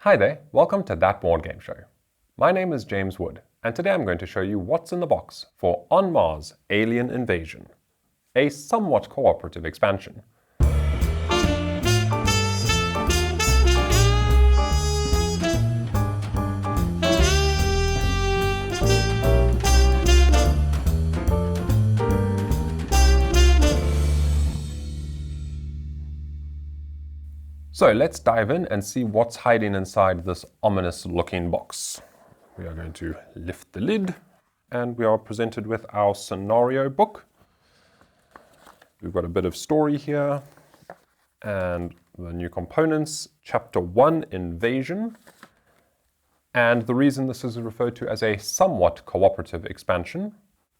Hi there, welcome to That Board Game Show. My name is James Wood, and today I'm going to show you what's in the box for On Mars Alien Invasion, a somewhat cooperative expansion. So let's dive in and see what's hiding inside this ominous looking box. We are going to lift the lid and we are presented with our scenario book. We've got a bit of story here and the new components, Chapter 1, Invasion. And the reason this is referred to as a somewhat cooperative expansion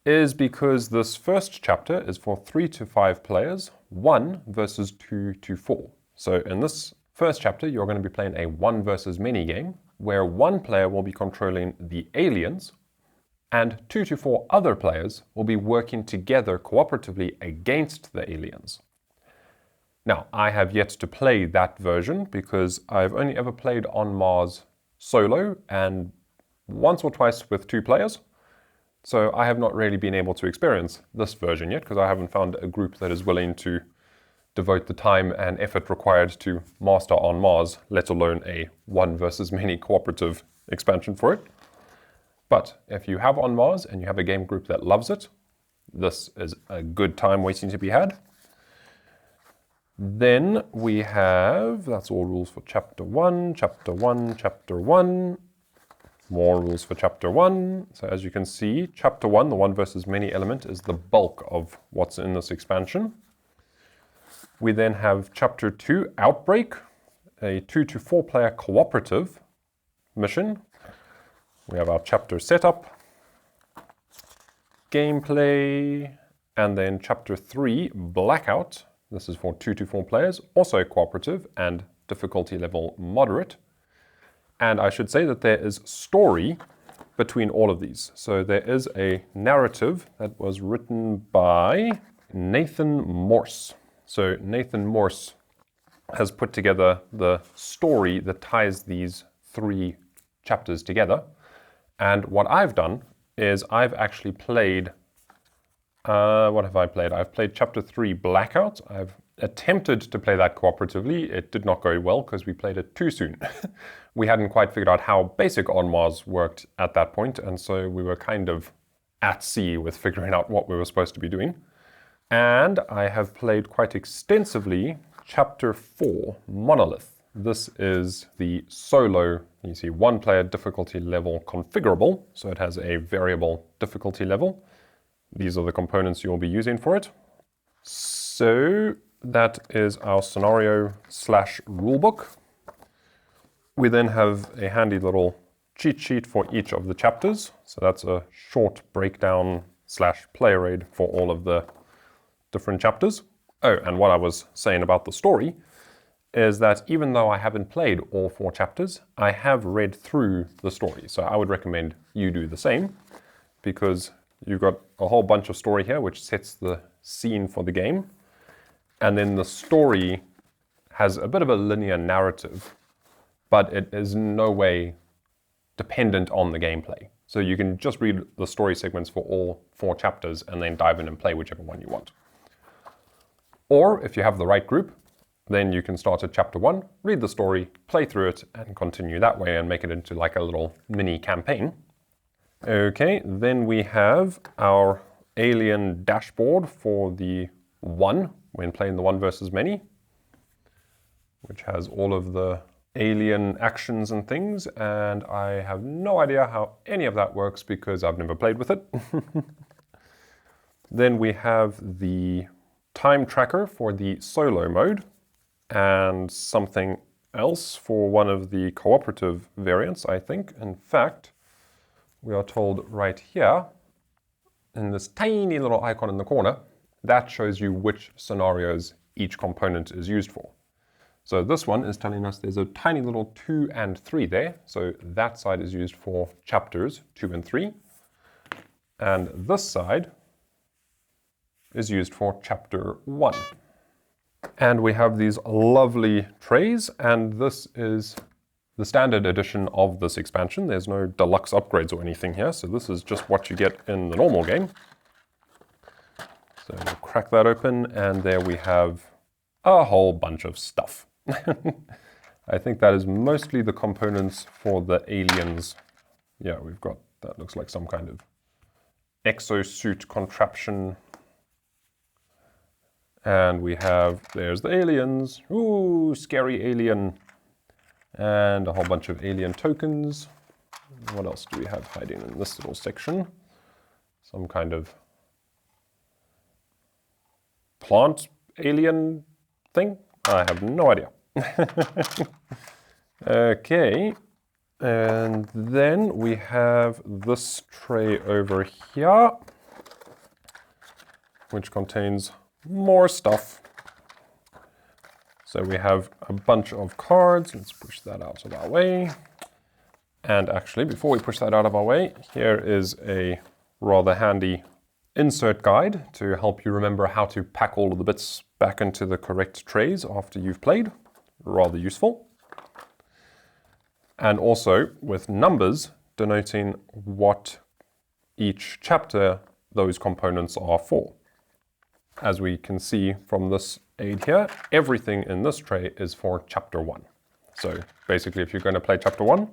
is because this first chapter is for 3 to 5 players, 1 versus 2 to 4. So in this first chapter, you're going to be playing a 1 versus many game, where 1 player will be controlling the aliens, and 2 to 4 other players will be working together cooperatively against the aliens. Now, I have yet to play that version because I've only ever played On Mars solo and once or twice with 2 players. So I have not really been able to experience this version yet because I haven't found a group that is willing to devote the time and effort required to master On Mars, let alone a 1 versus many cooperative expansion for it. But if you have On Mars and you have a game group that loves it, this is a good time waiting to be had. Then we have, that's all rules for Chapter 1, Chapter 1, Chapter 1. More rules for Chapter 1. So as you can see, Chapter 1, the 1 versus many element, is the bulk of what's in this expansion. We then have Chapter 2, Outbreak, a 2 to 4 player cooperative mission. We have our chapter setup, gameplay, and then Chapter 3, Blackout. This is for 2 to 4 players, also cooperative and difficulty level moderate. And I should say that there is story between all of these. So there is a narrative that was written by Nathan Morse. So Nathan Morse has put together the story that ties these 3 chapters together. And what I've done is I've actually played, what have I played? I've played Chapter 3 Blackout. I've attempted to play that cooperatively. It did not go well because we played it too soon. We hadn't quite figured out how basic On Mars worked at that point, and so we were kind of at sea with figuring out what we were supposed to be doing. And I have played quite extensively Chapter 4, Monolith. This is the solo, you see, 1 player difficulty level configurable, so it has a variable difficulty level. These are the components you'll be using for it. So that is our scenario / rulebook. We then have a handy little cheat sheet for each of the chapters. So that's a short breakdown / player aid for all of the different chapters. Oh, and what I was saying about the story is that even though I haven't played all 4 chapters, I have read through the story. So I would recommend you do the same because you've got a whole bunch of story here which sets the scene for the game. And then the story has a bit of a linear narrative, but it is no way dependent on the gameplay. So you can just read the story segments for all 4 chapters and then dive in and play whichever one you want. Or if you have the right group, then you can start at Chapter 1, read the story, play through it, and continue that way and make it into like a little mini campaign. Okay, then we have our alien dashboard for the 1, when playing the 1 versus many, which has all of the alien actions and things, and I have no idea how any of that works because I've never played with it. Then we have the time tracker for the solo mode, and something else for one of the cooperative variants, I think. In fact, we are told right here, in this tiny little icon in the corner, that shows you which scenarios each component is used for. So this one is telling us there's a tiny little 2 and 3 there. So that side is used for chapters 2 and 3. And this side is used for Chapter 1. And we have these lovely trays, and this is the standard edition of this expansion. There's no deluxe upgrades or anything here, so this is just what you get in the normal game. So we'll crack that open, and there we have a whole bunch of stuff. I think that is mostly the components for the aliens. Yeah, we've got, that looks like some kind of exosuit contraption. And we have, there's the aliens. Ooh, scary alien. And a whole bunch of alien tokens. What else do we have hiding in this little section? Some kind of plant alien thing? I have no idea. Okay, and then we have this tray over here, which contains more stuff. So we have a bunch of cards. Let's push that out of our way. And actually, before we push that out of our way, here is a rather handy insert guide to help you remember how to pack all of the bits back into the correct trays after you've played. Rather useful. And also with numbers denoting what each chapter those components are for. As we can see from this aid here, everything in this tray is for chapter 1. So basically, if you're going to play chapter 1,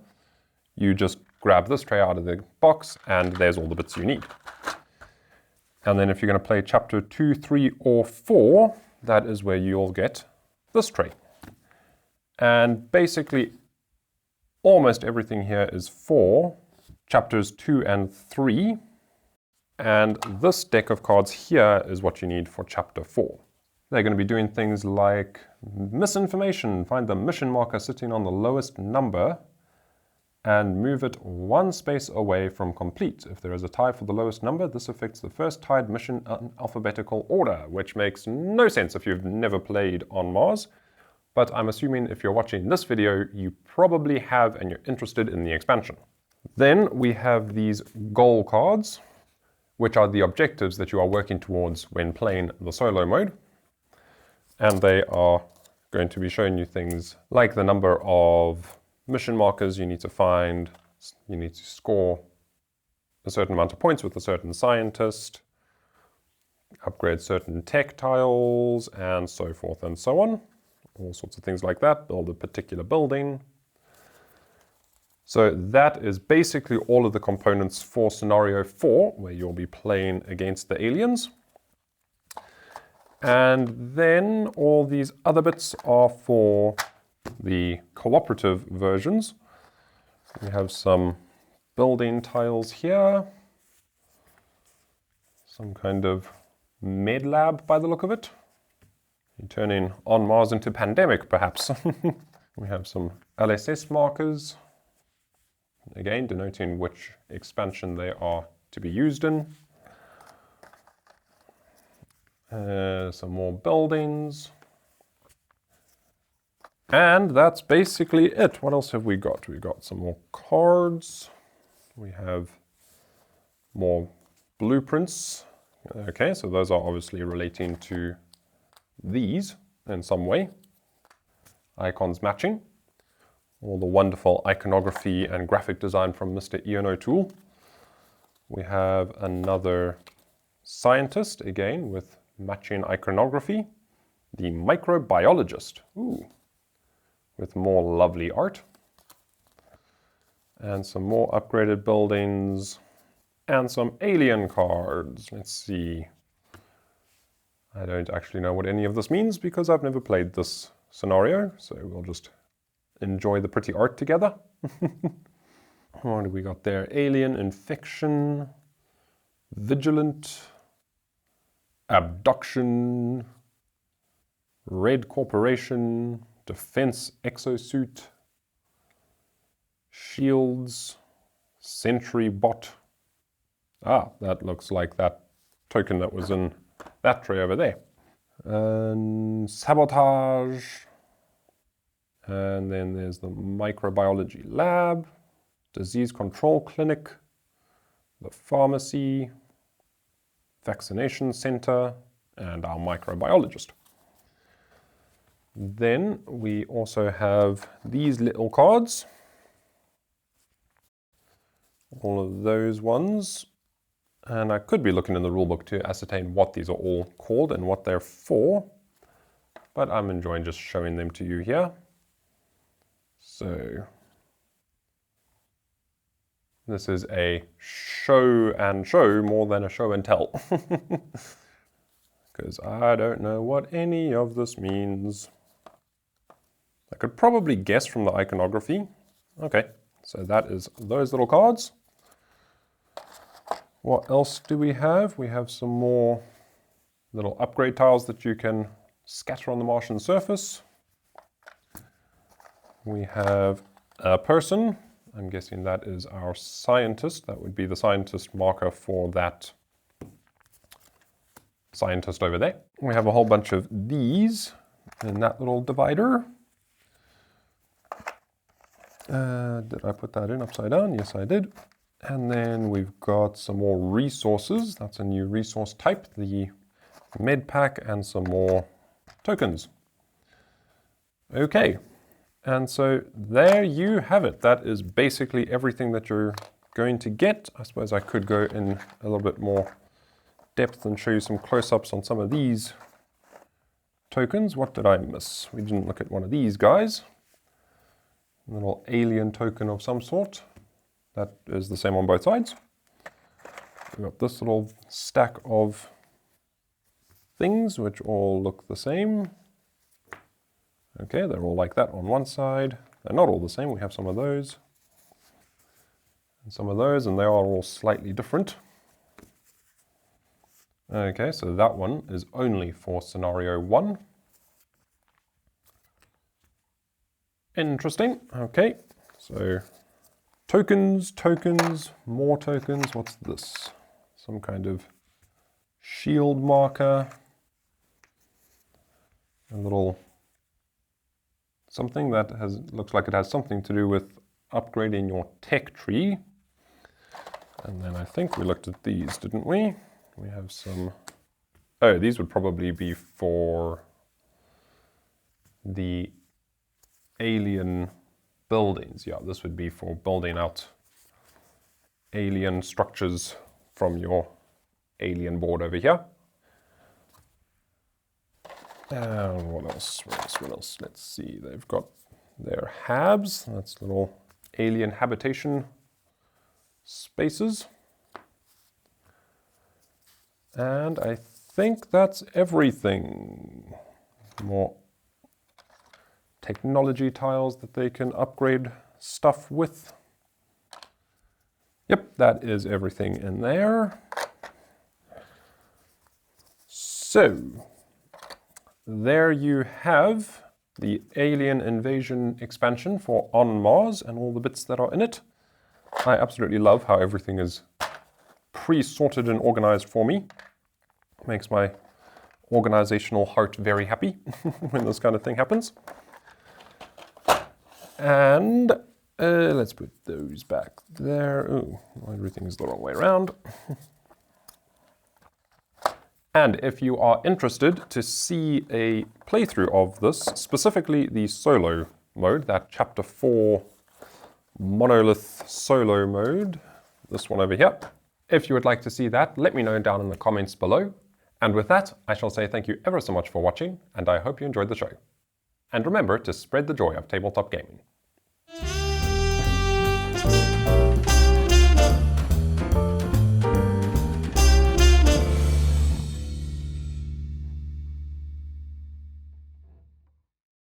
you just grab this tray out of the box and there's all the bits you need. And then if you're going to play chapter 2, 3, or 4, that is where you'll get this tray. And basically, almost everything here is for chapters 2 and 3. And this deck of cards here is what you need for chapter 4. They're going to be doing things like misinformation. Find the mission marker sitting on the lowest number and move it one space away from complete. If there is a tie for the lowest number, this affects the first tied mission in alphabetical order, which makes no sense if you've never played on Mars. But I'm assuming if you're watching this video, you probably have and you're interested in the expansion. Then we have these goal cards, which are the objectives that you are working towards when playing the solo mode. And they are going to be showing you things like the number of mission markers you need to find, you need to score a certain amount of points with a certain scientist, upgrade certain tech tiles, and so forth and so on. All sorts of things like that, build a particular building. So that is basically all of the components for scenario 4, where you'll be playing against the aliens. And then all these other bits are for the cooperative versions. We have some building tiles here, some kind of med lab by the look of it. You're turning On Mars into Pandemic, perhaps. We have some LSS markers, again denoting which expansion they are to be used in. Some more buildings. And that's basically it. What else have we got? We've got some more cards. We have more blueprints. Okay, so those are obviously relating to these in some way. Icons matching. All the wonderful iconography and graphic design from Mr. Ian O'Toole. We have another scientist, again, with matching iconography. The microbiologist. Ooh. With more lovely art. And some more upgraded buildings. And some alien cards. Let's see. I don't actually know what any of this means because I've never played this scenario. So we'll just enjoy the pretty art together. What do we got there? Alien, infection, vigilant, abduction, red corporation, defense exosuit, shields, sentry bot. Ah, that looks like that token that was in that tray over there. And sabotage. And then there's the microbiology lab, disease control clinic, the pharmacy, vaccination center, and our microbiologist. Then we also have these little cards. all of those ones. And I could be looking in the rulebook to ascertain what these are all called and what they're for, but I'm enjoying just showing them to you here. So this is a show and show more than a show and tell, because I don't know what any of this means. I could probably guess from the iconography. Okay, so that is those little cards. What else do we have? We have some more little upgrade tiles that you can scatter on the Martian surface. We have a person. I'm guessing that is our scientist. That would be the scientist marker for that scientist over there. We have a whole bunch of these in that little divider. Did I put that in upside down? Yes, I did. And then we've got some more resources. That's a new resource type, the med pack, and some more tokens. Okay, and so there you have it. That is basically everything that you're going to get. I suppose I could go in a little bit more depth and show you some close-ups on some of these tokens. What did I miss? We didn't look at one of these guys. A little alien token of some sort. That is the same on both sides. We've got this little stack of things which all look the same. Okay, they're all like that on one side. They're not all the same. We have some of those and some of those, and they are all slightly different. Okay, so that one is only for scenario 1. Interesting. Okay, so tokens, tokens, more tokens. What's this? Some kind of shield marker. A little something that looks like it has something to do with upgrading your tech tree. And then I think we looked at these, didn't we? We have some... Oh, these would probably be for the alien buildings. Yeah, this would be for building out alien structures from your alien board over here. And what else? What else? Let's see. They've got their habs. That's little alien habitation spaces. And I think that's everything. More technology tiles that they can upgrade stuff with. Yep, that is everything in there. So, there you have the Alien Invasion expansion for On Mars and all the bits that are in it. I absolutely love how everything is pre-sorted and organized for me. Makes my organizational heart very happy when this kind of thing happens. And let's put those back there. Oh, everything's the wrong way around. And if you are interested to see a playthrough of this, specifically the solo mode, that Chapter 4 Monolith solo mode, this one over here. If you would like to see that, let me know down in the comments below. And with that, I shall say thank you ever so much for watching, and I hope you enjoyed the show. And remember to spread the joy of tabletop gaming.